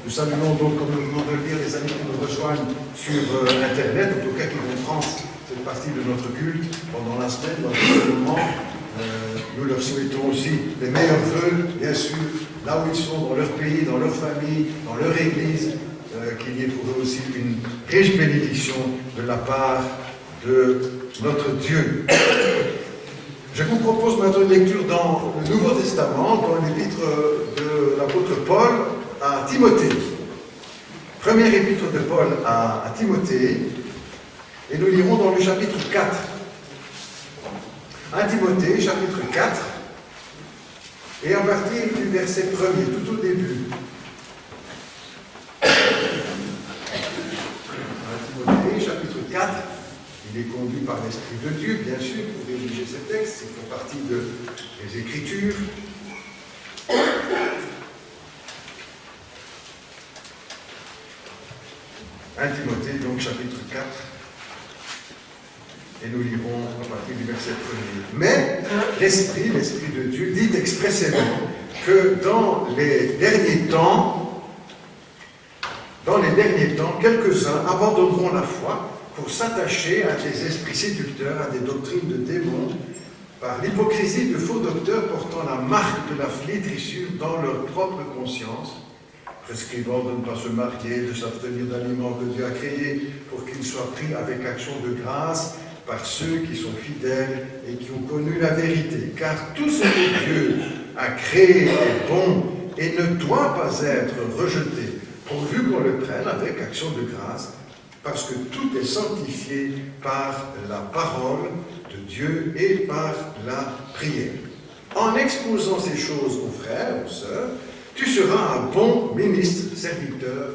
Nous saluons donc, comme nous venons de le dire, les amis qui nous rejoignent sur Internet, en tout cas qui vont trans cette partie de notre culte pendant la semaine, dans ce moment. Nous leur souhaitons aussi les meilleurs vœux, bien sûr, là où ils sont, dans leur pays, dans leur famille, dans leur église, qu'il y ait pour eux aussi une riche bénédiction de la part de notre Dieu. Je vous propose maintenant une lecture dans le Nouveau Testament, dans l'épître de l'apôtre Paul à Timothée. Première épître de Paul à Timothée, et nous lirons dans le chapitre 4. 1 Timothée, chapitre 4, et à partir du verset 1er, tout au début. 1 Timothée, chapitre 4, il est conduit par l'Esprit de Dieu, bien sûr, pour rédiger ces textes, il fait partie des Écritures. 1 Timothée, donc chapitre 4, et nous lirons à partir du verset 1er. Mais l'Esprit de Dieu dit expressément que dans les derniers temps, quelques-uns abandonneront la foi pour s'attacher à des esprits séducteurs, à des doctrines de démons, par l'hypocrisie de faux docteurs portant la marque de la flétrissure dans leur propre conscience, prescrivant de ne pas se marier, de s'abstenir d'aliments que Dieu a créés pour qu'ils soient pris avec action de grâce par ceux qui sont fidèles et qui ont connu la vérité. Car tout ce que Dieu a créé est bon et ne doit pas être rejeté, pourvu qu'on le prenne avec action de grâce, parce que tout est sanctifié par la parole de Dieu et par la prière. En exposant ces choses aux frères, aux sœurs, tu seras un bon ministre, serviteur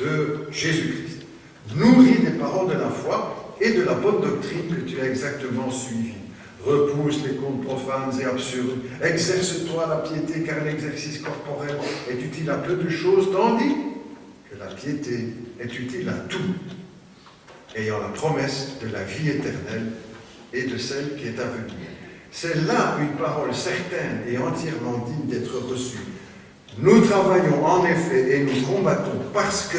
de Jésus-Christ, nourri des paroles de la foi et de la bonne doctrine que tu as exactement suivie. Repousse les contes profanes et absurdes, exerce-toi la piété, car l'exercice corporel est utile à peu de choses, tandis que la piété est utile à tout, ayant la promesse de la vie éternelle et de celle qui est à venir. C'est là une parole certaine et entièrement digne d'être reçue. Nous travaillons en effet et nous combattons parce que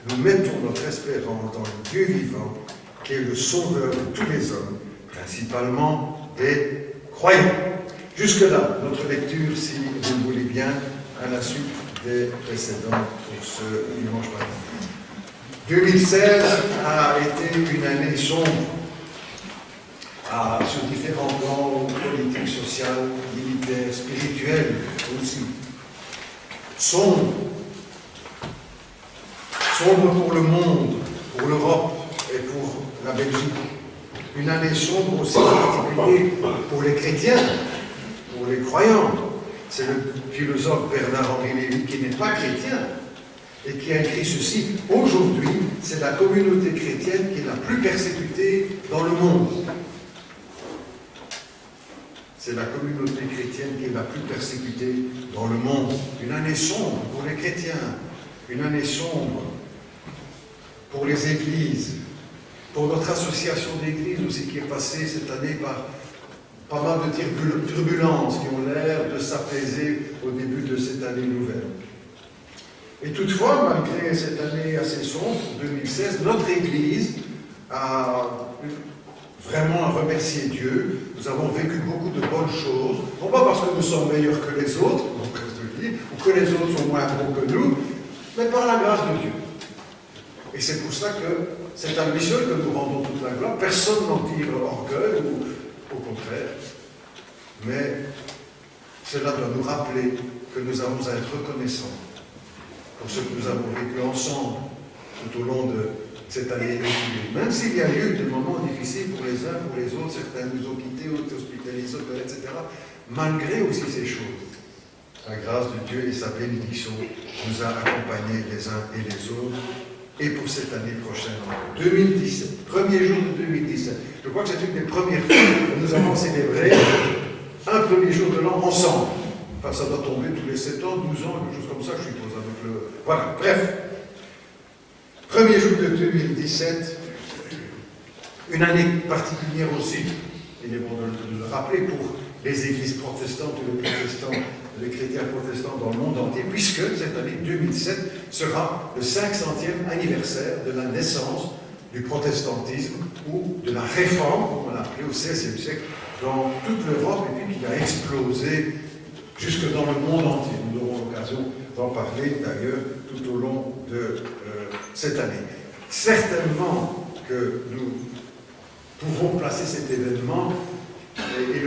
nous mettons notre espérance dans le Dieu vivant, qui est le sauveur de tous les hommes, principalement des croyants. Jusque-là, notre lecture, si vous le voulez bien, à la suite des précédents pour ce dimanche matin. 2016 a été une année sombre sur différents plans, politiques, sociales, militaires, spirituels aussi. Sombre pour le monde, pour l'Europe et pour la Belgique. Une année sombre aussi en particulier pour les chrétiens, pour les croyants. C'est le philosophe Bernard-Henri Lévy qui n'est pas chrétien et qui a écrit ceci. Aujourd'hui, c'est la communauté chrétienne qui est la plus persécutée dans le monde. C'est la communauté chrétienne qui est la plus persécutée dans le monde. Une année sombre pour les chrétiens, une année sombre pour les églises, pour notre association d'églises aussi qui est passée cette année par pas mal de turbulences qui ont l'air de s'apaiser au début de cette année nouvelle. Et toutefois, malgré cette année assez sombre, 2016, notre Église a vraiment à remercier Dieu. Nous avons vécu beaucoup de bonnes choses, non pas parce que nous sommes meilleurs que les autres, ou que les autres sont moins bons que nous, mais par la grâce de Dieu. Et c'est pour ça que c'est à lui seul que nous rendons toute la gloire. Personne n'en tire orgueil, ou au contraire. Mais cela doit nous rappeler que nous avons à être reconnaissants pour ce que nous avons vécu ensemble tout au long de cette année. Même s'il y a eu des moments difficiles pour les uns, pour les autres, certains nous ont quittés, autres hospitalisés, etc. Malgré aussi ces choses, la grâce de Dieu et sa bénédiction nous a accompagnés les uns et les autres et pour cette année prochaine, 2017, premier jour de 2017. Je crois que c'est une des premières fois que nous avons célébré un premier jour de l'an ensemble. Enfin, ça doit tomber tous les 7 ans, 12 ans, quelque chose comme ça, je suppose, avec le... Voilà, bref. Premier jour de 2017, une année particulière aussi, il est bon de le rappeler, pour les églises protestantes ou les protestants, les chrétiens protestants dans le monde entier, puisque cette année 2007 sera le 500e anniversaire de la naissance du protestantisme ou de la réforme, comme on l'a appelé au XVIe siècle, dans toute l'Europe, et puis qui a explosé jusque dans le monde entier. Nous aurons l'occasion d'en parler d'ailleurs tout au long de cette année. Certainement que nous pouvons placer cet événement et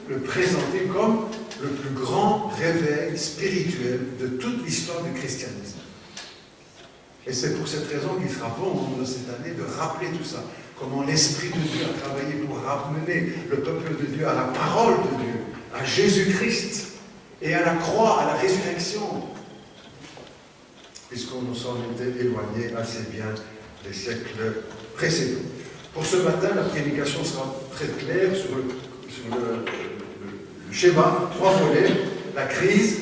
le présenter comme le plus grand réveil spirituel de toute l'histoire du christianisme. Et c'est pour cette raison qu'il sera bon au long de cette année de rappeler tout ça, comment l'Esprit de Dieu a travaillé pour ramener le peuple de Dieu à la parole de Dieu, à Jésus-Christ, et à la croix, à la résurrection, puisqu'on nous en était éloigné assez bien des siècles précédents. Pour ce matin, la prédication sera très claire sur le schéma, 3 volets: la crise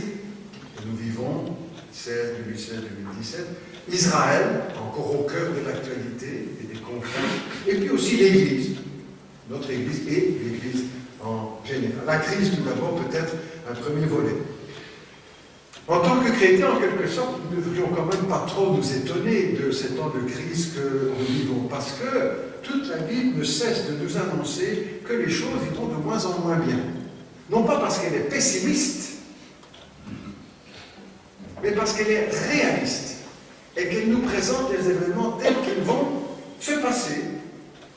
que nous vivons, 2016-2017, Israël, encore au cœur de l'actualité et des conflits, et puis aussi l'Église, notre Église et l'Église en général. La crise, tout d'abord, peut-être un premier volet. En tant que chrétiens, en quelque sorte, nous ne devrions quand même pas trop nous étonner de ces temps de crise que nous vivons, parce que toute la Bible ne cesse de nous annoncer que les choses vont de moins en moins bien. Non pas parce qu'elle est pessimiste, mais parce qu'elle est réaliste, et qu'elle nous présente les événements tels qu'ils vont se passer.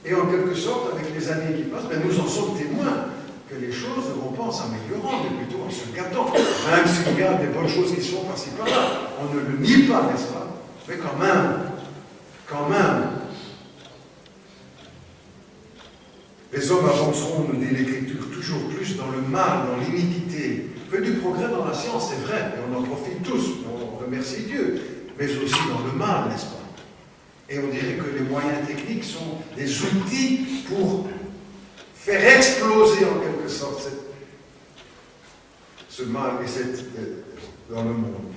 Et en quelque sorte, avec les années qui passent, nous en sommes témoins que les choses ne vont pas en s'améliorant, mais plutôt en se gâtant. Même s'il y a des bonnes choses qui se font par-ci par-là, on ne le nie pas, n'est-ce pas? Mais quand même, les hommes avanceront, nous dit l'Écriture, toujours plus dans le mal, dans l'iniquité. Il fait du progrès dans la science, c'est vrai, et on en profite tous, on remercie Dieu, mais aussi dans le mal, n'est-ce pas? Et on dirait que les moyens techniques sont des outils pour faire exploser en quelque sorte ce mal dans le monde.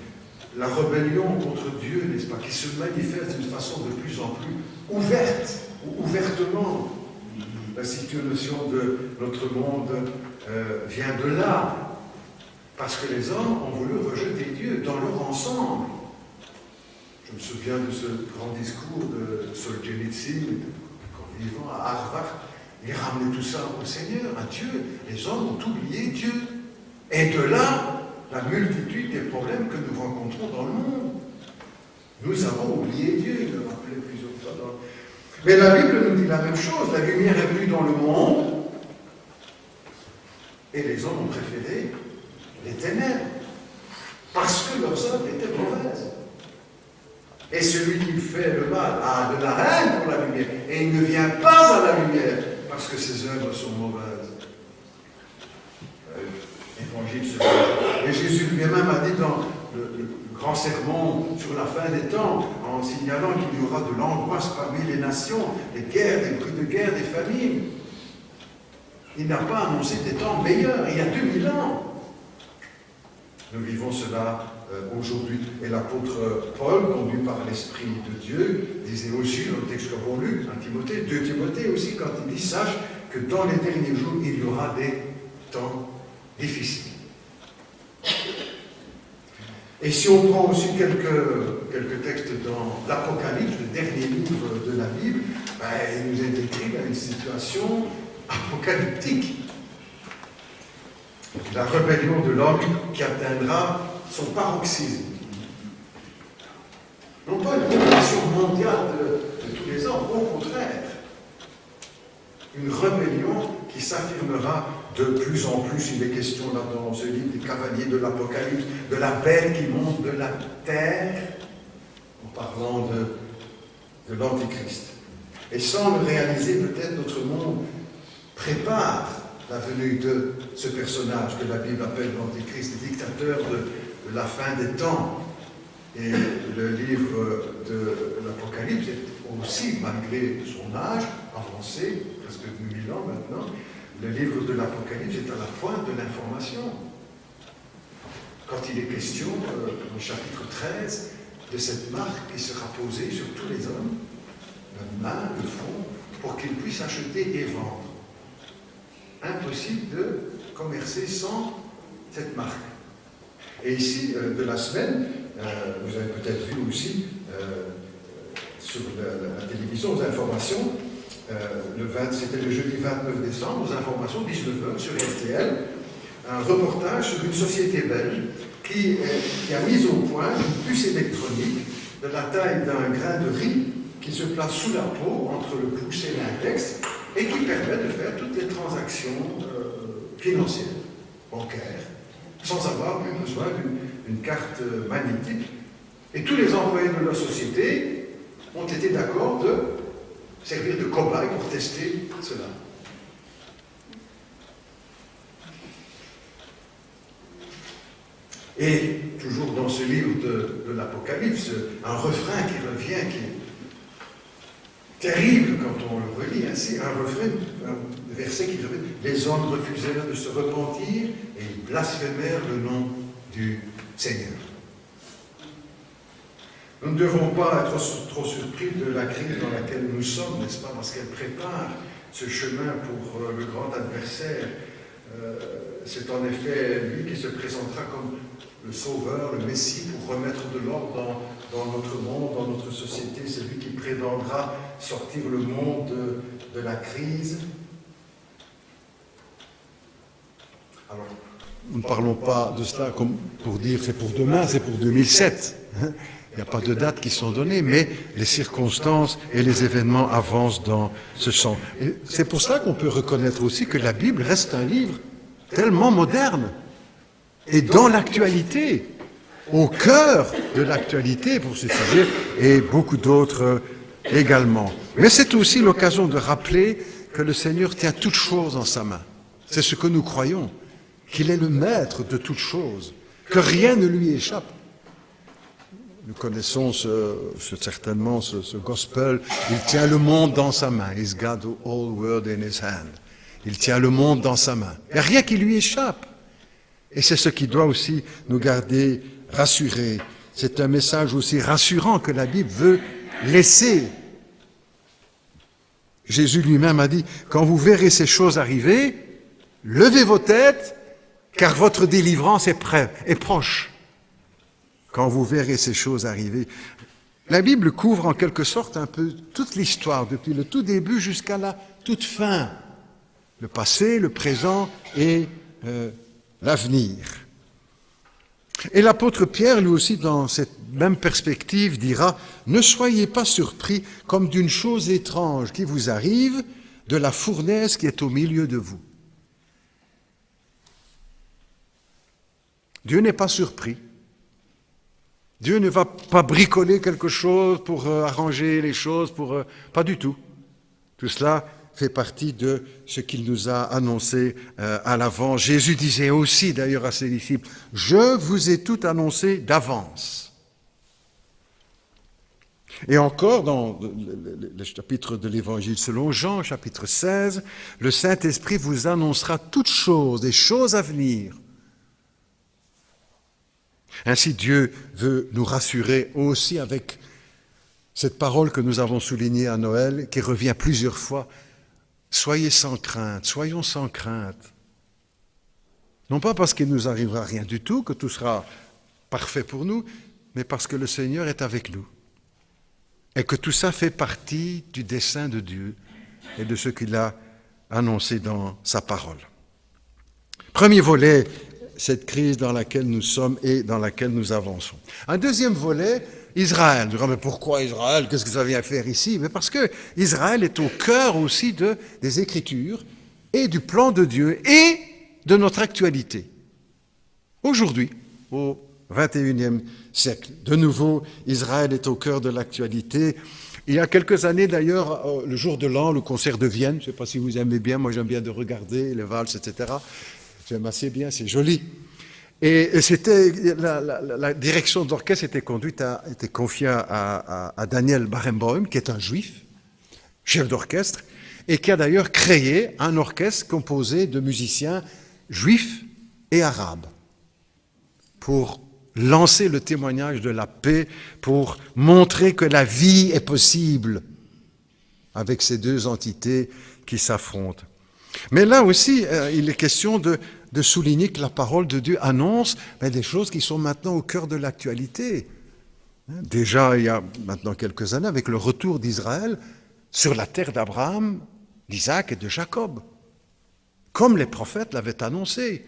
La rébellion contre Dieu, n'est-ce pas, qui se manifeste d'une façon de plus en plus ouverte, ou ouvertement. La situation de notre monde vient de là, parce que les hommes ont voulu rejeter Dieu dans leur ensemble. Je me souviens de ce grand discours de Solzhenitsyn, quand vivant à Harvard, il ramenait tout ça au Seigneur, à Dieu. Les hommes ont oublié Dieu. Et de là, la multitude des problèmes que nous rencontrons dans le monde. Nous avons oublié Dieu, il le rappelait plusieurs fois. Mais la Bible nous dit la même chose. La lumière est venue dans le monde, et les hommes ont préféré les ténèbres, parce que leurs œuvres étaient mauvaises. Et celui qui fait le mal a de la haine pour la lumière, et il ne vient pas à la lumière, parce que ses œuvres sont mauvaises. Évangile selon. Et Jésus lui-même a dit dans le grand sermon sur la fin des temps, en signalant qu'il y aura de l'angoisse parmi les nations, des guerres, des bruits de guerre, des famines. Il n'a pas annoncé des temps meilleurs, il y a 2000 ans. Nous vivons cela aujourd'hui. Et l'apôtre Paul, conduit par l'Esprit de Dieu, disait aussi, dans le texte que nous avons lu, 1 Timothée, 2 Timothée aussi, quand il dit: sache que dans les derniers jours, il y aura des temps difficiles. Et si on prend aussi quelques textes dans l'Apocalypse, le dernier livre de la Bible, il nous est décrit une situation apocalyptique. La rébellion de l'homme qui atteindra son paroxysme. Non pas une rébellion mondiale de tous les hommes, au contraire. Une rébellion qui s'affirmera de plus en plus. Il est question là dans ce livre des cavaliers de l'Apocalypse, de la bête qui monte de la terre, en parlant de l'Antichrist. Et sans le réaliser, peut-être notre monde prépare la venue de ce personnage que la Bible appelle l'Antichrist, le dictateur de la fin des temps. Et le livre de l'Apocalypse est aussi, malgré son âge avancé, presque 2000 ans maintenant, le livre de l'Apocalypse est à la pointe de l'information. Quand il est question, au chapitre 13, de cette marque qui sera posée sur tous les hommes, de main, de front, pour qu'ils puissent acheter et vendre. Impossible de commercer sans cette marque. Et ici, de la semaine, vous avez peut-être vu aussi sur la télévision, aux informations, c'était le jeudi 29 décembre, aux informations, 19h sur RTL, un reportage sur une société belge qui a mis au point une puce électronique de la taille d'un grain de riz qui se place sous la peau, entre le pouce et l'index, et qui permet de faire toutes les transactions financières, bancaires, sans avoir besoin d'une carte magnétique. Et tous les employés de la société ont été d'accord de servir de cobaye pour tester cela. Et toujours dans ce livre de l'Apocalypse, un refrain qui revient, qui est terrible quand on le relit, c'est un refrain, un verset qui revient. Les hommes refusèrent de se repentir et ils blasphémèrent le nom du Seigneur. Nous ne devons pas être trop surpris de la crise dans laquelle nous sommes, n'est-ce pas, parce qu'elle prépare ce chemin pour le grand adversaire. C'est en effet lui qui se présentera comme le Sauveur, le Messie, pour remettre de l'ordre dans notre monde, dans notre société. C'est lui qui prétendra sortir le monde de la crise. Alors, nous ne parlons pas de cela comme pour dire c'est pour demain, c'est pour 2007. Il n'y a pas de dates qui sont données, mais les circonstances et les événements avancent dans ce sens. Et c'est pour cela qu'on peut reconnaître aussi que la Bible reste un livre tellement moderne et dans l'actualité, au cœur de l'actualité pour ce sujet et beaucoup d'autres également. Mais c'est aussi l'occasion de rappeler que le Seigneur tient toutes choses en sa main. C'est ce que nous croyons, qu'il est le maître de toutes choses, que rien ne lui échappe. Nous connaissons certainement ce gospel. Il tient le monde dans sa main. He's got the whole world in his hand. Il tient le monde dans sa main. Il n'y a rien qui lui échappe. Et c'est ce qui doit aussi nous garder rassurés. C'est un message aussi rassurant que la Bible veut laisser. Jésus lui-même a dit, quand vous verrez ces choses arriver, levez vos têtes, car votre délivrance est proche. Quand vous verrez ces choses arriver. La Bible couvre en quelque sorte un peu toute l'histoire, depuis le tout début jusqu'à la toute fin. Le passé, le présent et l'avenir. Et l'apôtre Pierre, lui aussi, dans cette même perspective, dira « Ne soyez pas surpris comme d'une chose étrange qui vous arrive de la fournaise qui est au milieu de vous. » Dieu n'est pas surpris. Dieu ne va pas bricoler quelque chose pour arranger les choses, pas du tout. Tout cela fait partie de ce qu'il nous a annoncé à l'avance. Jésus disait aussi d'ailleurs à ses disciples, « Je vous ai tout annoncé d'avance. » Et encore dans le chapitre de l'Évangile selon Jean, chapitre 16, le Saint-Esprit vous annoncera toutes choses, des choses à venir. Ainsi, Dieu veut nous rassurer aussi avec cette parole que nous avons soulignée à Noël, qui revient plusieurs fois. Soyez sans crainte, soyons sans crainte. Non pas parce qu'il ne nous arrivera rien du tout, que tout sera parfait pour nous, mais parce que le Seigneur est avec nous. Et que tout ça fait partie du dessein de Dieu et de ce qu'il a annoncé dans sa parole. Premier volet, cette crise dans laquelle nous sommes et dans laquelle nous avançons. Un deuxième volet, Israël. Mais pourquoi Israël? Qu'est-ce que ça vient faire ici? Mais parce que Israël est au cœur aussi des Écritures et du plan de Dieu et de notre actualité. Aujourd'hui, au XXIe siècle. De nouveau, Israël est au cœur de l'actualité. Il y a quelques années d'ailleurs, le jour de l'an, le concert de Vienne, je ne sais pas si vous aimez bien, moi j'aime bien de regarder les valses, etc. J'aime assez bien, c'est joli. Et c'était la direction d'orchestre était confiée à Daniel Barenboim, qui est un juif, chef d'orchestre, et qui a d'ailleurs créé un orchestre composé de musiciens juifs et arabes pour lancer le témoignage de la paix, pour montrer que la vie est possible avec ces deux entités qui s'affrontent. Mais là aussi, il est question de souligner que la parole de Dieu annonce des choses qui sont maintenant au cœur de l'actualité. Déjà, il y a maintenant quelques années, avec le retour d'Israël sur la terre d'Abraham, d'Isaac et de Jacob, comme les prophètes l'avaient annoncé.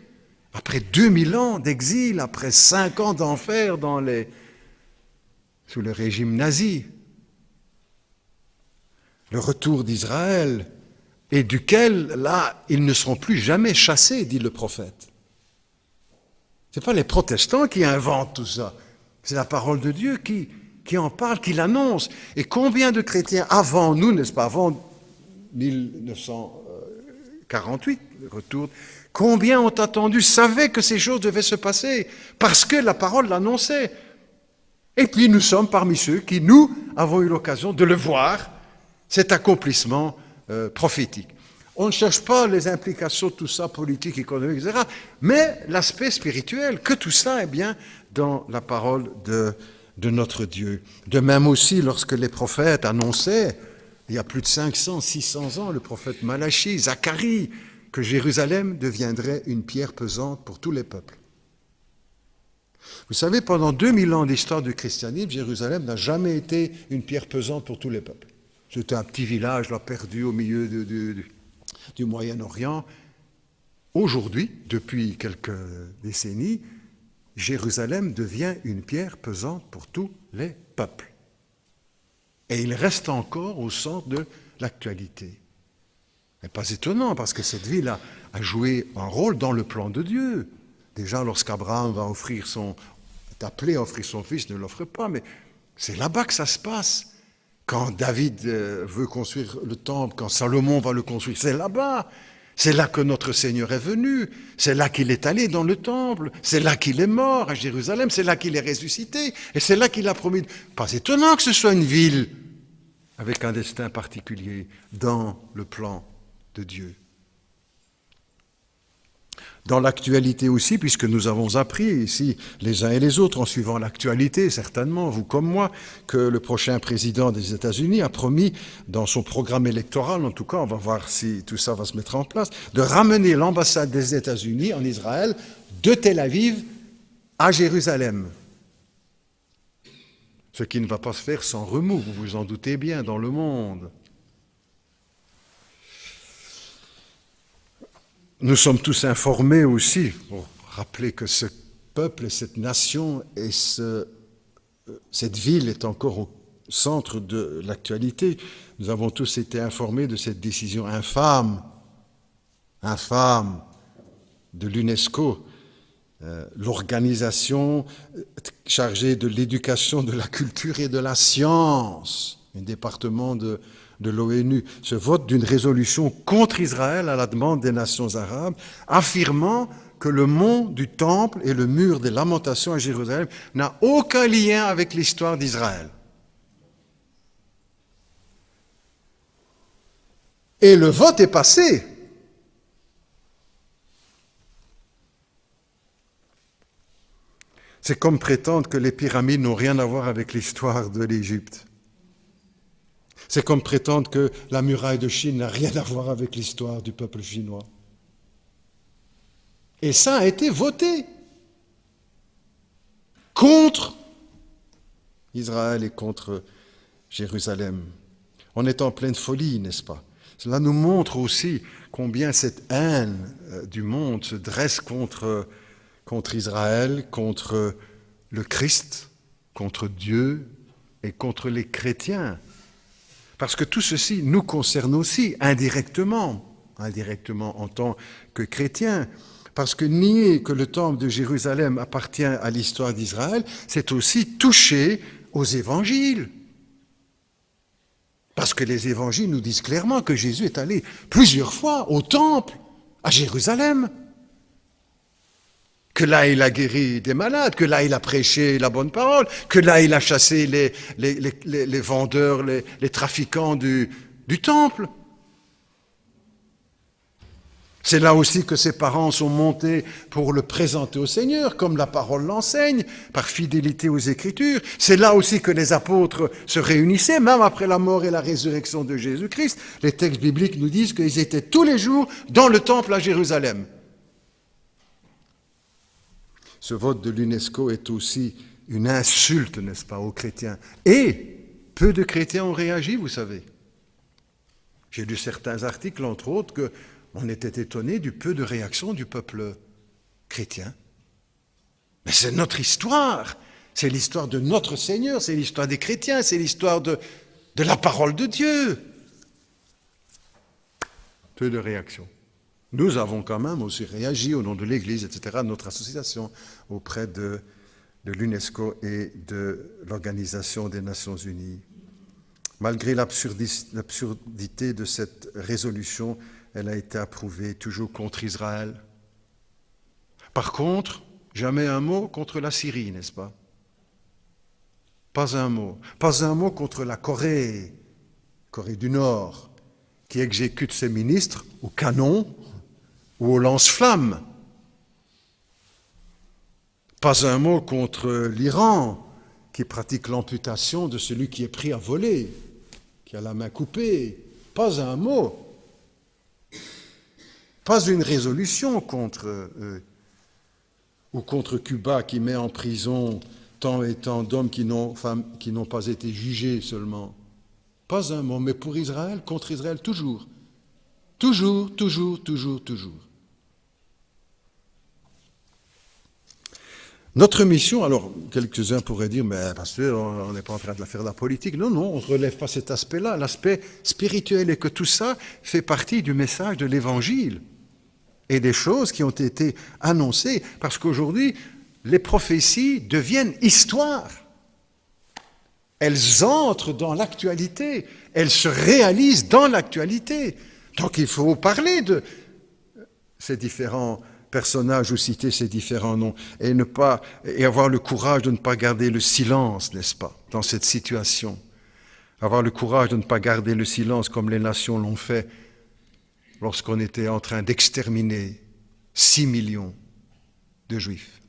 Après 2000 ans d'exil, après 5 ans d'enfer sous le régime nazi, le retour d'Israël, et duquel, là, ils ne seront plus jamais chassés, dit le prophète. Ce n'est pas les protestants qui inventent tout ça, c'est la parole de Dieu qui en parle, qui l'annonce. Et combien de chrétiens avant nous, n'est-ce pas, avant 1948, le retour, combien ont attendu, savaient que ces choses devaient se passer, parce que la parole l'annonçait. Et puis nous sommes parmi ceux qui, nous, avons eu l'occasion de le voir, cet accomplissement prophétique. On ne cherche pas les implications de tout ça, politique, économique, etc., mais l'aspect spirituel, que tout ça est bien dans la parole de notre Dieu. De même aussi, lorsque les prophètes annonçaient, il y a plus de 500, 600 ans, le prophète Malachie, Zacharie, que Jérusalem deviendrait une pierre pesante pour tous les peuples. Vous savez, pendant 2000 ans d'histoire du christianisme, Jérusalem n'a jamais été une pierre pesante pour tous les peuples. C'était un petit village là, perdu au milieu du Moyen-Orient. Aujourd'hui, depuis quelques décennies, Jérusalem devient une pierre pesante pour tous les peuples. Et il reste encore au centre de l'actualité. Ce n'est pas étonnant, parce que cette ville a joué un rôle dans le plan de Dieu. Déjà, lorsqu'Abraham est appelé à offrir son fils, ne l'offre pas, mais c'est là-bas que ça se passe. Quand David veut construire le temple, quand Salomon va le construire, c'est là-bas. C'est là que notre Seigneur est venu. C'est là qu'il est allé dans le temple. C'est là qu'il est mort à Jérusalem. C'est là qu'il est ressuscité. Et c'est là qu'il a promis. Pas étonnant que ce soit une ville avec un destin particulier dans le plan de Dieu. Dans l'actualité aussi, puisque nous avons appris ici, les uns et les autres, en suivant l'actualité, certainement, vous comme moi, que le prochain président des États-Unis a promis, dans son programme électoral, en tout cas, on va voir si tout ça va se mettre en place, de ramener l'ambassade des États-Unis en Israël de Tel Aviv à Jérusalem. Ce qui ne va pas se faire sans remous, vous vous en doutez bien, dans le monde. Nous sommes tous informés aussi, pour rappeler que ce peuple et cette nation et cette ville est encore au centre de l'actualité. Nous avons tous été informés de cette décision infâme de l'UNESCO, l'organisation chargée de l'éducation, de la culture et de la science, un département de l'ONU, ce vote d'une résolution contre Israël à la demande des nations arabes, affirmant que le mont du Temple et le mur des lamentations à Jérusalem n'a aucun lien avec l'histoire d'Israël. Et le vote est passé. C'est comme prétendre que les pyramides n'ont rien à voir avec l'histoire de l'Égypte. C'est comme prétendre que la muraille de Chine n'a rien à voir avec l'histoire du peuple chinois. Et ça a été voté contre Israël et contre Jérusalem. On est en pleine folie, n'est-ce pas? Cela nous montre aussi combien cette haine du monde se dresse contre Israël, contre le Christ, contre Dieu et contre les chrétiens. Parce que tout ceci nous concerne aussi indirectement en tant que chrétiens. Parce que nier que le temple de Jérusalem appartient à l'histoire d'Israël, c'est aussi toucher aux évangiles. Parce que les évangiles nous disent clairement que Jésus est allé plusieurs fois au temple, à Jérusalem. que là il a guéri des malades, que là il a prêché la bonne parole, que là il a chassé les vendeurs, les trafiquants du temple. C'est là aussi que ses parents sont montés pour le présenter au Seigneur, comme la parole l'enseigne, par fidélité aux Écritures. C'est là aussi que les apôtres se réunissaient, même après la mort et la résurrection de Jésus-Christ. Les textes bibliques nous disent qu'ils étaient tous les jours dans le temple à Jérusalem. Ce vote de l'UNESCO est aussi une insulte, n'est-ce pas, aux chrétiens. Et peu de chrétiens ont réagi, vous savez. J'ai lu certains articles, entre autres, qu'on était étonné du peu de réaction du peuple chrétien. Mais c'est notre histoire, c'est l'histoire de notre Seigneur, c'est l'histoire des chrétiens, c'est l'histoire de la parole de Dieu. Peu de réaction. Nous avons quand même aussi réagi au nom de l'Église, etc., notre association auprès de l'UNESCO et de l'Organisation des Nations Unies. Malgré l'absurdité de cette résolution, elle a été approuvée toujours contre Israël. Par contre, jamais un mot contre la Syrie, n'est-ce pas? Pas un mot. Pas un mot contre la Corée du Nord, qui exécute ses ministres au canon ou au lance-flammes. Pas un mot contre l'Iran, qui pratique l'amputation de celui qui est pris à voler, qui a la main coupée. Pas un mot. Pas une résolution contre eux. Ou contre Cuba, qui met en prison tant et tant d'hommes qui n'ont pas été jugés seulement. Pas un mot. Mais pour Israël, contre Israël, toujours. Toujours, toujours, toujours, toujours. Notre mission, alors quelques-uns pourraient dire, mais pasteur, on n'est pas en train de faire de la politique. Non, non, on ne relève pas cet aspect-là. L'aspect spirituel est que tout ça fait partie du message de l'Évangile et des choses qui ont été annoncées. Parce qu'aujourd'hui, les prophéties deviennent histoire. Elles entrent dans l'actualité. Elles se réalisent dans l'actualité. Donc il faut parler de ces différents personnages ou citer ces différents noms et avoir le courage de ne pas garder le silence, n'est-ce pas, dans cette situation. Avoir le courage de ne pas garder le silence comme les nations l'ont fait lorsqu'on était en train d'exterminer 6 millions de Juifs.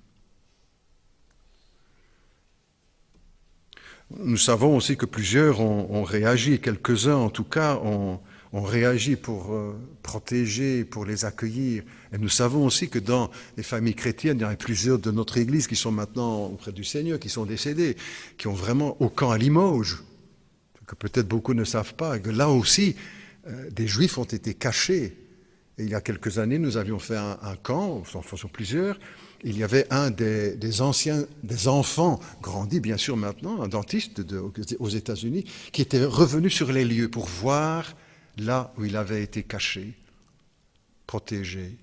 Nous savons aussi que plusieurs ont réagi, quelques-uns en tout cas ont réagi pour protéger, pour les accueillir. Et nous savons aussi que dans les familles chrétiennes, il y en a plusieurs de notre Église qui sont maintenant auprès du Seigneur, qui sont décédés, qui ont vraiment au camp à Limoges, que peut-être beaucoup ne savent pas, et que là aussi, des Juifs ont été cachés. Et il y a quelques années, nous avions fait un camp, en faisant plusieurs. Il y avait un des enfants, grandis bien sûr maintenant, un dentiste aux États-Unis, qui était revenu sur les lieux pour voir là où il avait été caché, protégé.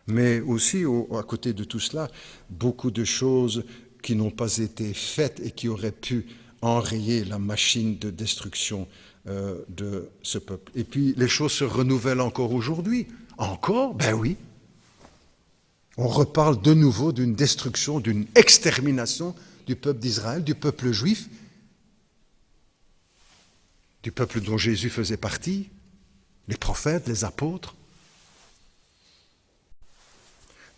Mais aussi, à côté de tout cela, beaucoup de choses qui n'ont pas été faites et qui auraient pu enrayer la machine de destruction de ce peuple. Et puis, les choses se renouvellent encore aujourd'hui. Encore? Ben oui. On reparle de nouveau d'une destruction, d'une extermination du peuple d'Israël, du peuple juif, du peuple dont Jésus faisait partie, les prophètes, les apôtres.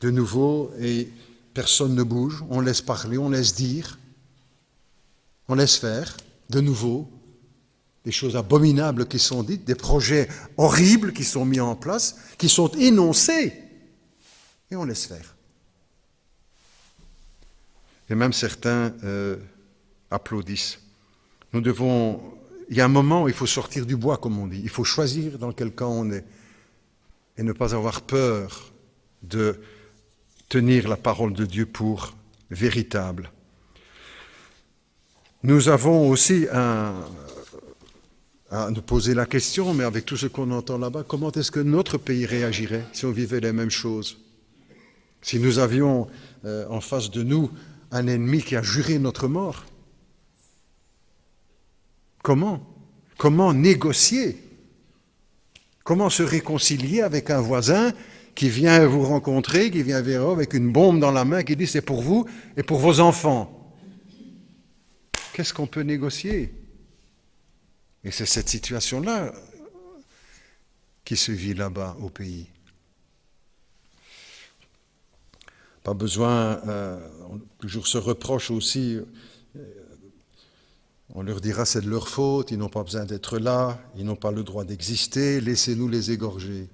De nouveau, et personne ne bouge, on laisse parler, on laisse dire, on laisse faire, de nouveau, des choses abominables qui sont dites, des projets horribles qui sont mis en place, qui sont énoncés, et on laisse faire. Et même certains applaudissent. Nous devons, il y a un moment où il faut sortir du bois, comme on dit, il faut choisir dans quel camp on est, et ne pas avoir peur de tenir la parole de Dieu pour véritable. Nous avons aussi à nous poser la question, mais avec tout ce qu'on entend là-bas, comment est-ce que notre pays réagirait si on vivait les mêmes choses? Si nous avions en face de nous un ennemi qui a juré notre mort? Comment négocier? Comment se réconcilier avec un voisin qui vient vous rencontrer, qui vient vers vous avec une bombe dans la main, qui dit c'est pour vous et pour vos enfants. Qu'est-ce qu'on peut négocier? Et c'est cette situation-là qui se vit là-bas au pays. Pas besoin, toujours se reproche aussi, on leur dira c'est de leur faute, ils n'ont pas besoin d'être là, ils n'ont pas le droit d'exister, laissez-nous les égorger.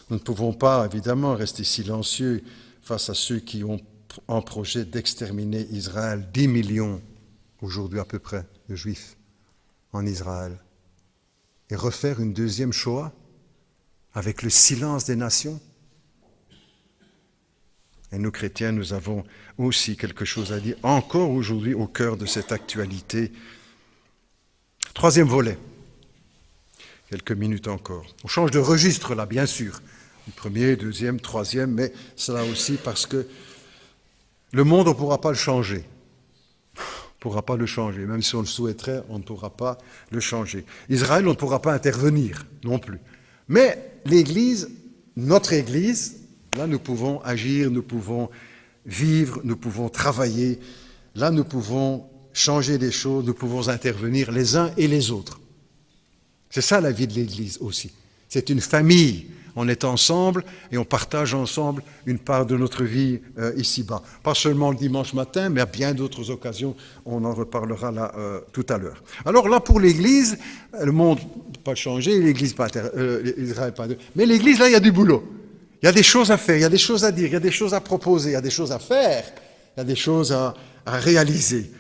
Nous ne pouvons pas, évidemment, rester silencieux face à ceux qui ont en projet d'exterminer Israël. 10 millions, aujourd'hui à peu près, de Juifs en Israël. Et refaire une deuxième Shoah avec le silence des nations. Et nous, chrétiens, nous avons aussi quelque chose à dire, encore aujourd'hui, au cœur de cette actualité. Troisième volet. Quelques minutes encore. On change de registre là, bien sûr. Le premier, deuxième, troisième, mais cela aussi parce que le monde, on ne pourra pas le changer. On ne pourra pas le changer. Même si on le souhaiterait, on ne pourra pas le changer. Israël, on ne pourra pas intervenir non plus. Mais l'Église, notre Église, là nous pouvons agir, nous pouvons vivre, nous pouvons travailler. Là nous pouvons changer des choses, nous pouvons intervenir les uns et les autres. C'est ça la vie de l'Église aussi. C'est une famille. On est ensemble et on partage ensemble une part de notre vie ici-bas. Pas seulement le dimanche matin, mais à bien d'autres occasions. On en reparlera là tout à l'heure. Alors là, pour l'Église, le monde n'a pas changé, l'Église pas Israël pas. Mais l'Église, là, il y a du boulot. Il y a des choses à faire, il y a des choses à dire, il y a des choses à proposer, il y a des choses à faire, il y a des choses à réaliser.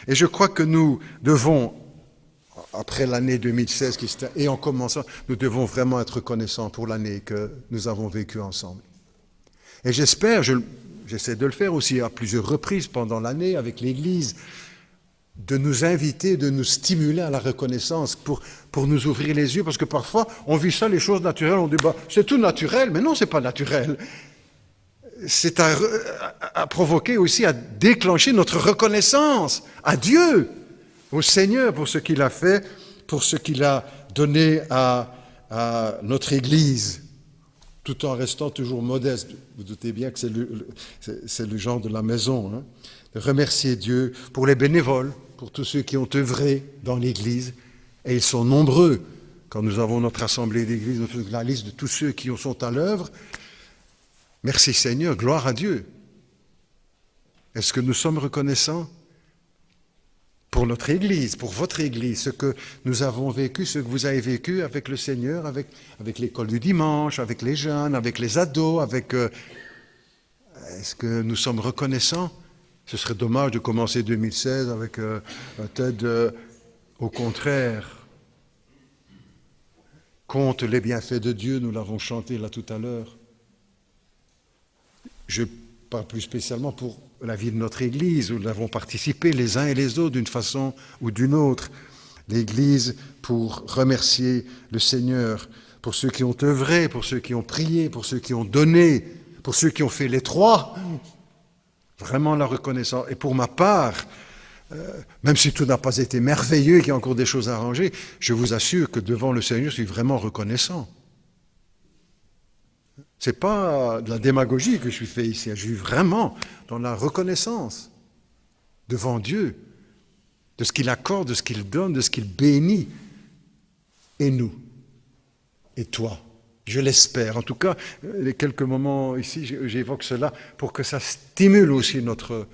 Et je crois que nous devons, après l'année 2016 et en commençant, nous devons vraiment être reconnaissants pour l'année que nous avons vécue ensemble. Et j'espère, j'essaie de le faire aussi à plusieurs reprises pendant l'année avec l'Église, de nous inviter, de nous stimuler à la reconnaissance pour nous ouvrir les yeux, parce que parfois on vit ça, les choses naturelles, on dit c'est tout naturel, mais non, c'est pas naturel. C'est à provoquer aussi, à déclencher notre reconnaissance à Dieu, au Seigneur pour ce qu'il a fait, pour ce qu'il a donné à notre Église, tout en restant toujours modeste. Vous doutez bien que c'est le genre de la maison, hein, de remercier Dieu pour les bénévoles, pour tous ceux qui ont œuvré dans l'Église, et ils sont nombreux. Quand nous avons notre assemblée d'Église, nous faisons la liste de tous ceux qui sont à l'œuvre. Merci Seigneur, gloire à Dieu. Est-ce que nous sommes reconnaissants pour notre Église, pour votre Église, ce que nous avons vécu, ce que vous avez vécu avec le Seigneur, avec l'école du dimanche, avec les jeunes, avec les ados, Est-ce que nous sommes reconnaissants? Ce serait dommage de commencer 2016 avec peut-être, au contraire, compte les bienfaits de Dieu, nous l'avons chanté là tout à l'heure. Je parle plus spécialement pour la vie de notre Église, où nous avons participé les uns et les autres d'une façon ou d'une autre. L'Église pour remercier le Seigneur, pour ceux qui ont œuvré, pour ceux qui ont prié, pour ceux qui ont donné, pour ceux qui ont fait les trois. Vraiment la reconnaissance. Et pour ma part, même si tout n'a pas été merveilleux, qu'il y a encore des choses à arranger, je vous assure que devant le Seigneur, je suis vraiment reconnaissant. Ce n'est pas de la démagogie que je suis fait ici, je suis vraiment dans la reconnaissance devant Dieu, de ce qu'il accorde, de ce qu'il donne, de ce qu'il bénit. Et nous, et toi, je l'espère. En tout cas, les quelques moments ici, j'évoque cela pour que ça stimule aussi notre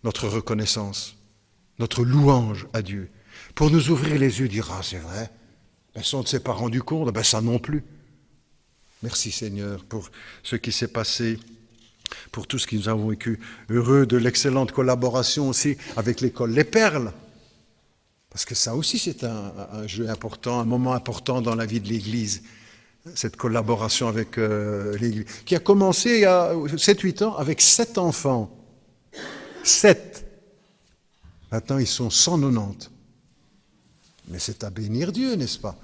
reconnaissance, notre louange à Dieu, pour nous ouvrir les yeux, dire « Ah, c'est vrai, ben, ça on ne s'est pas rendu compte, ben, ça non plus ». Merci Seigneur pour ce qui s'est passé, pour tout ce que nous avons vécu. Heureux de l'excellente collaboration aussi avec l'école Les Perles. Parce que ça aussi c'est un jeu important, un moment important dans la vie de l'Église. Cette collaboration avec l'Église. Qui a commencé il y a 7-8 ans avec 7 enfants. 7. Maintenant ils sont 190. Mais c'est à bénir Dieu, n'est-ce pas?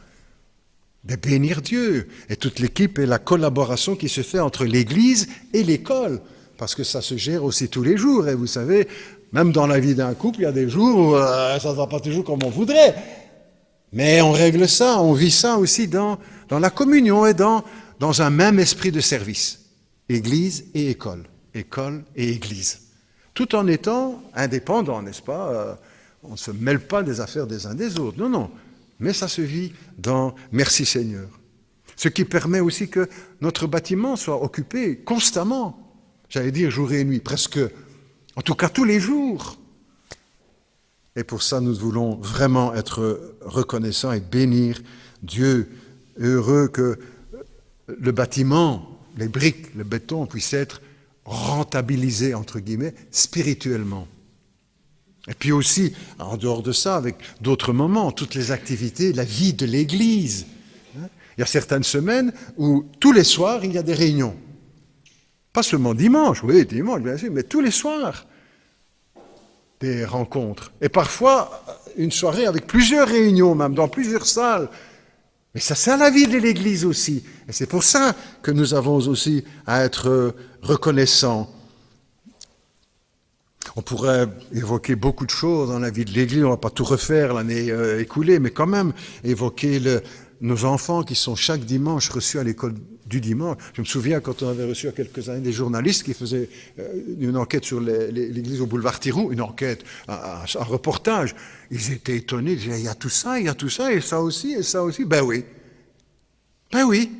De bénir Dieu et toute l'équipe et la collaboration qui se fait entre l'Église et l'école, parce que ça se gère aussi tous les jours, et vous savez, même dans la vie d'un couple, il y a des jours où ça ne va pas toujours comme on voudrait. Mais on règle ça, on vit ça aussi dans la communion et dans un même esprit de service. Église et école, école et église. Tout en étant indépendants, n'est-ce pas? On ne se mêle pas des affaires des uns des autres. Non, non. Mais ça se vit dans Merci Seigneur. Ce qui permet aussi que notre bâtiment soit occupé constamment. J'allais dire jour et nuit, presque, en tout cas tous les jours. Et pour ça, nous voulons vraiment être reconnaissants et bénir Dieu. Heureux que le bâtiment, les briques, le béton puissent être rentabilisés, entre guillemets, spirituellement. Et puis aussi, en dehors de ça, avec d'autres moments, toutes les activités, la vie de l'Église. Il y a certaines semaines où tous les soirs, il y a des réunions. Pas seulement dimanche, oui, dimanche, bien sûr, mais tous les soirs, des rencontres. Et parfois, une soirée avec plusieurs réunions, même dans plusieurs salles. Mais ça sert la vie de l'Église aussi. Et c'est pour ça que nous avons aussi à être reconnaissants. On pourrait évoquer beaucoup de choses dans la vie de l'Église, on ne va pas tout refaire l'année écoulée, mais quand même évoquer nos enfants qui sont chaque dimanche reçus à l'école du dimanche. Je me souviens quand on avait reçu il y a quelques années des journalistes qui faisaient une enquête sur l'Église au boulevard Thiroux, une enquête, un reportage. Ils étaient étonnés, ils disaient, il y a tout ça, et ça aussi, et ça aussi. Ben oui. Ben oui.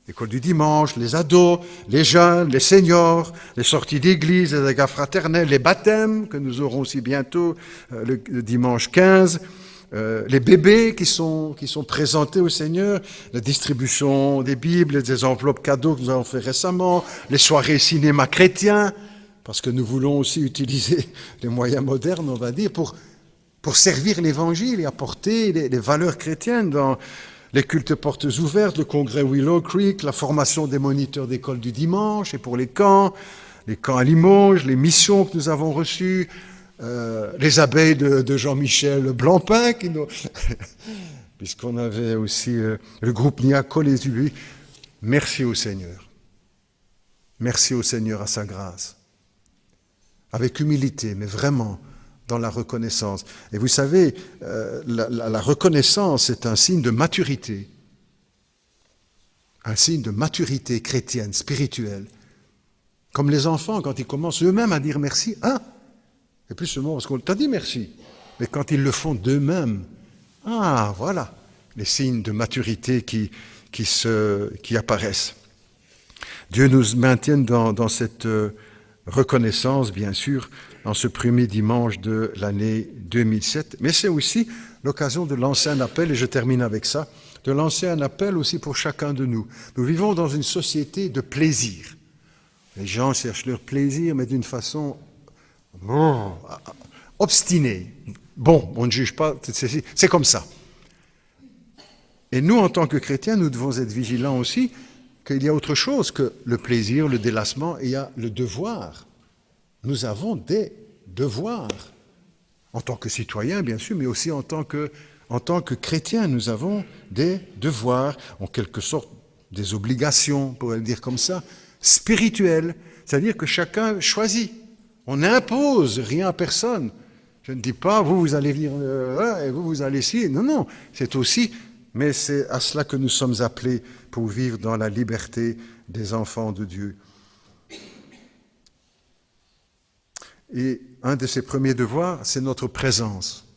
L'école du dimanche, les ados, les jeunes, les seniors, les sorties d'église, les égards fraternels, les baptêmes que nous aurons aussi bientôt le dimanche 15, les bébés qui sont présentés au Seigneur, la distribution des Bibles, des enveloppes cadeaux que nous avons fait récemment, les soirées cinéma chrétiens, parce que nous voulons aussi utiliser les moyens modernes, on va dire, pour servir l'Évangile et apporter les valeurs chrétiennes dans les cultes portes ouvertes, le congrès Willow Creek, la formation des moniteurs d'école du dimanche et pour les camps à Limoges, les missions que nous avons reçues, les abeilles de Jean-Michel Blancpain, puisqu'on avait aussi le groupe Niaco, les Ubis. Merci au Seigneur. Merci au Seigneur à sa grâce. Avec humilité, mais vraiment dans la reconnaissance. Et vous savez, la reconnaissance est un signe de maturité. Un signe de maturité chrétienne, spirituelle. Comme les enfants, quand ils commencent eux-mêmes à dire merci, et plus seulement parce qu'on t'a dit merci, mais quand ils le font d'eux-mêmes, voilà, les signes de maturité qui apparaissent. Dieu nous maintienne dans cette reconnaissance, bien sûr, en ce premier dimanche de l'année 2007. Mais c'est aussi l'occasion de lancer un appel, et je termine avec ça, de lancer un appel aussi pour chacun de nous. Nous vivons dans une société de plaisir. Les gens cherchent leur plaisir, mais d'une façon obstinée. Bon, on ne juge pas, c'est comme ça. Et nous, en tant que chrétiens, nous devons être vigilants aussi qu'il y a autre chose que le plaisir, le délassement, et il y a le devoir. Nous avons des devoirs, en tant que citoyens, bien sûr, mais aussi en tant que chrétiens, nous avons des devoirs, en quelque sorte des obligations, on pourrait le dire comme ça, spirituelles, c'est-à-dire que chacun choisit. On n'impose rien à personne. Je ne dis pas, vous allez venir et vous allez ici. Non, non, c'est aussi, mais c'est à cela que nous sommes appelés pour vivre dans la liberté des enfants de Dieu. Et un de ses premiers devoirs, c'est notre présence.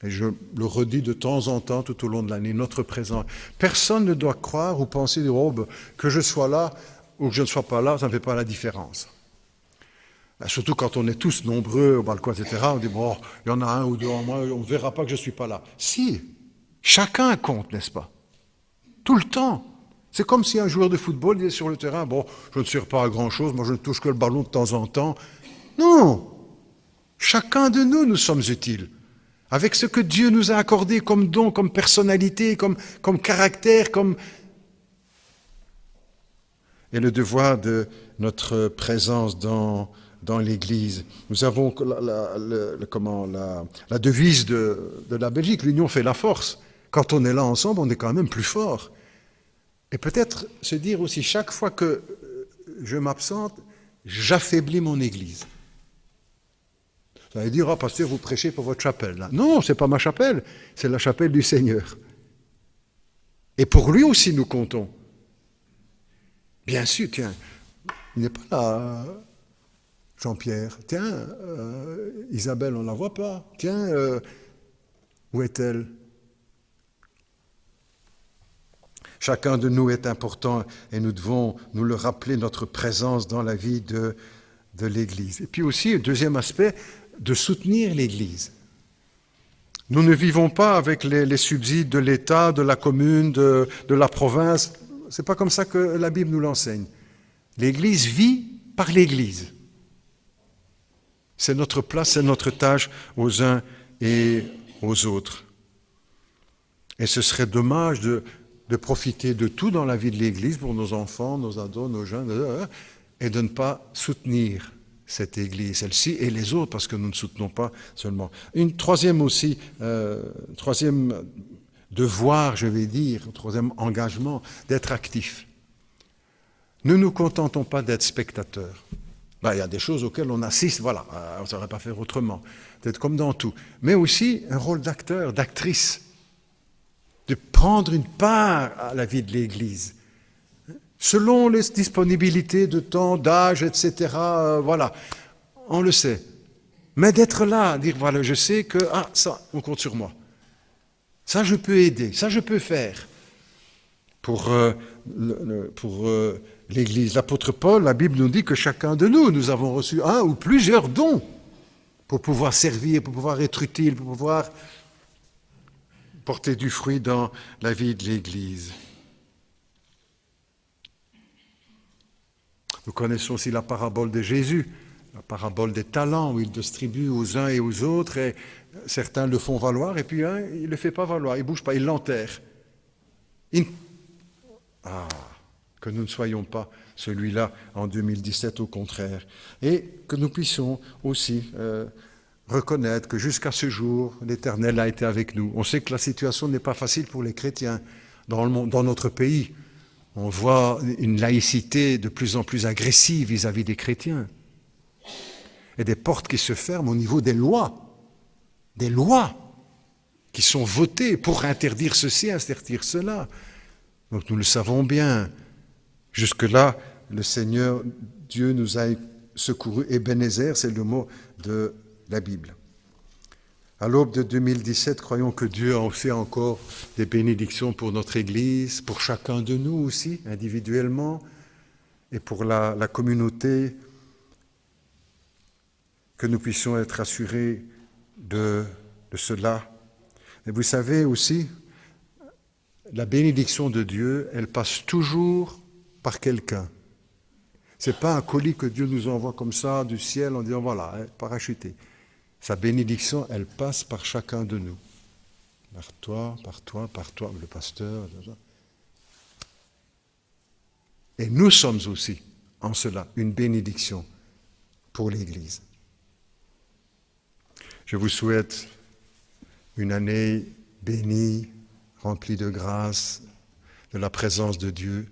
Et je le redis de temps en temps tout au long de l'année, notre présence. Personne ne doit croire ou penser que je sois là ou que je ne sois pas là, ça ne fait pas la différence. Surtout quand on est tous nombreux au balcon, etc. On dit, il y en a un ou deux en moins, on ne verra pas que je ne suis pas là. Si, chacun compte, n'est-ce pas? Tout le temps. C'est comme si un joueur de football disait sur le terrain, je ne sers pas à grand-chose, moi je ne touche que le ballon de temps en temps. Non! Chacun de nous, nous sommes utiles. Avec ce que Dieu nous a accordé comme don, comme personnalité, comme caractère, Et le devoir de notre présence dans l'Église. Nous avons la devise de la Belgique, l'union fait la force. Quand on est là ensemble, on est quand même plus fort. Et peut-être se dire aussi, chaque fois que je m'absente, j'affaiblis mon Église. Vous allez dire, pasteur, vous prêchez pour votre chapelle. Là. Non, ce n'est pas ma chapelle, c'est la chapelle du Seigneur. Et pour lui aussi, nous comptons. Bien sûr, tiens, il n'est pas là, Jean-Pierre. Tiens, Isabelle, on ne la voit pas. Tiens, où est-elle? Chacun de nous est important et nous devons nous le rappeler, notre présence dans la vie de l'Église. Et puis aussi, deuxième aspect, de soutenir l'Église. Nous ne vivons pas avec les subsides de l'État, de la commune, de la province. Ce n'est pas comme ça que la Bible nous l'enseigne. L'Église vit par l'Église. C'est notre place, c'est notre tâche aux uns et aux autres. Et ce serait dommage de profiter de tout dans la vie de l'Église pour nos enfants, nos ados, nos jeunes, et de ne pas soutenir cette Église, celle-ci et les autres, parce que nous ne soutenons pas seulement. Une troisième aussi, troisième devoir, je vais dire, troisième engagement, d'être actif. Ne nous contentons pas d'être spectateurs. Il y a des choses auxquelles on assiste, voilà, on ne saurait pas faire autrement, peut-être comme dans tout. Mais aussi un rôle d'acteur, d'actrice, de prendre une part à la vie de l'Église. Selon les disponibilités de temps, d'âge, etc., voilà, on le sait. Mais d'être là, dire, voilà, je sais que, ça, on compte sur moi. Ça, je peux aider, ça, je peux faire pour l'Église. L'apôtre Paul, la Bible nous dit que chacun de nous avons reçu un ou plusieurs dons pour pouvoir servir, pour pouvoir être utile, pour pouvoir porter du fruit dans la vie de l'Église. Nous connaissons aussi la parabole de Jésus, la parabole des talents, où il distribue aux uns et aux autres, et certains le font valoir, et puis un, il ne le fait pas valoir, il ne bouge pas, il l'enterre. Que nous ne soyons pas celui-là en 2017, au contraire. Et que nous puissions aussi reconnaître que jusqu'à ce jour, l'Éternel a été avec nous. On sait que la situation n'est pas facile pour les chrétiens dans le monde, dans notre pays. On voit une laïcité de plus en plus agressive vis-à-vis des chrétiens. Et des portes qui se ferment au niveau des lois. Des lois qui sont votées pour interdire ceci, interdire cela. Donc nous le savons bien. Jusque-là, le Seigneur, Dieu nous a secourus. Ebenezer, c'est le mot de la Bible. À l'aube de 2017, croyons que Dieu a aussi encore des bénédictions pour notre Église, pour chacun de nous aussi, individuellement, et pour la communauté, que nous puissions être assurés de cela. Et vous savez aussi, la bénédiction de Dieu, elle passe toujours par quelqu'un. Ce n'est pas un colis que Dieu nous envoie comme ça du ciel en disant voilà, parachuté. Sa bénédiction, elle passe par chacun de nous. Par toi, le pasteur. Et nous sommes aussi, en cela, une bénédiction pour l'Église. Je vous souhaite une année bénie, remplie de grâce, de la présence de Dieu,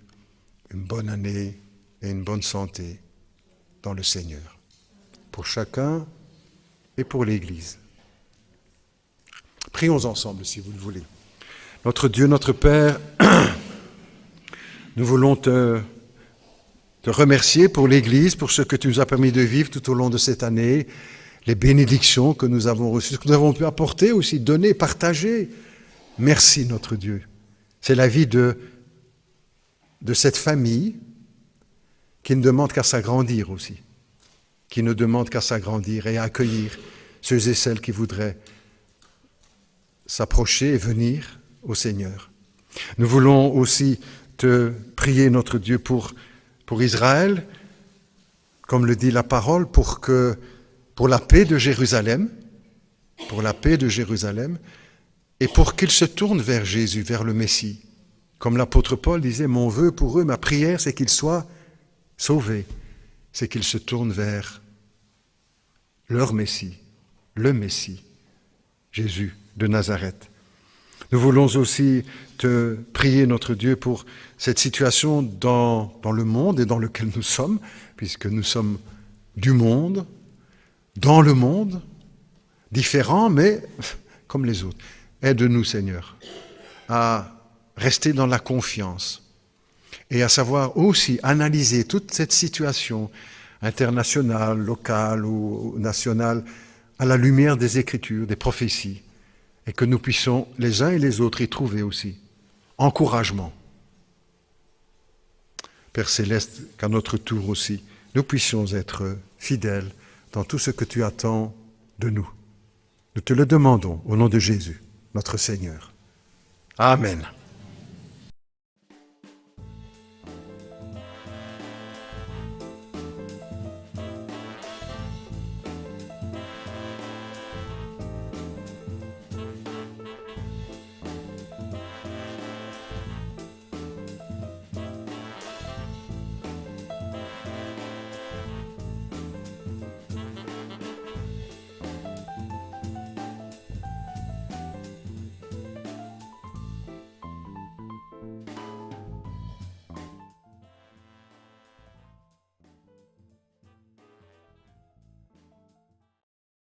une bonne année et une bonne santé dans le Seigneur. Pour chacun et pour l'Église. Prions ensemble, si vous le voulez. Notre Dieu, notre Père, nous voulons te remercier pour l'Église, pour ce que tu nous as permis de vivre tout au long de cette année, les bénédictions que nous avons reçues, ce que nous avons pu apporter aussi, donner, partager. Merci, notre Dieu. C'est la vie de cette famille qui ne demande qu'à s'agrandir aussi, qui ne demande qu'à s'agrandir et à accueillir ceux et celles qui voudraient s'approcher et venir au Seigneur. Nous voulons aussi te prier, notre Dieu, pour Israël, comme le dit la parole, pour la paix de Jérusalem, et pour qu'ils se tournent vers Jésus, vers le Messie. Comme l'apôtre Paul disait, mon vœu pour eux, ma prière, c'est qu'ils soient sauvés, c'est qu'ils se tournent vers leur Messie, le Messie, Jésus de Nazareth. Nous voulons aussi te prier, notre Dieu, pour cette situation dans le monde et dans lequel nous sommes, puisque nous sommes du monde, dans le monde, différents, mais comme les autres. Aide-nous, Seigneur, à rester dans la confiance et à savoir aussi analyser toute cette situation internationale, locale ou nationale à la lumière des Écritures, des prophéties, et que nous puissions les uns et les autres y trouver aussi encouragement. Père Céleste, qu'à notre tour aussi, nous puissions être fidèles dans tout ce que tu attends de nous. Nous te le demandons au nom de Jésus, notre Seigneur. Amen.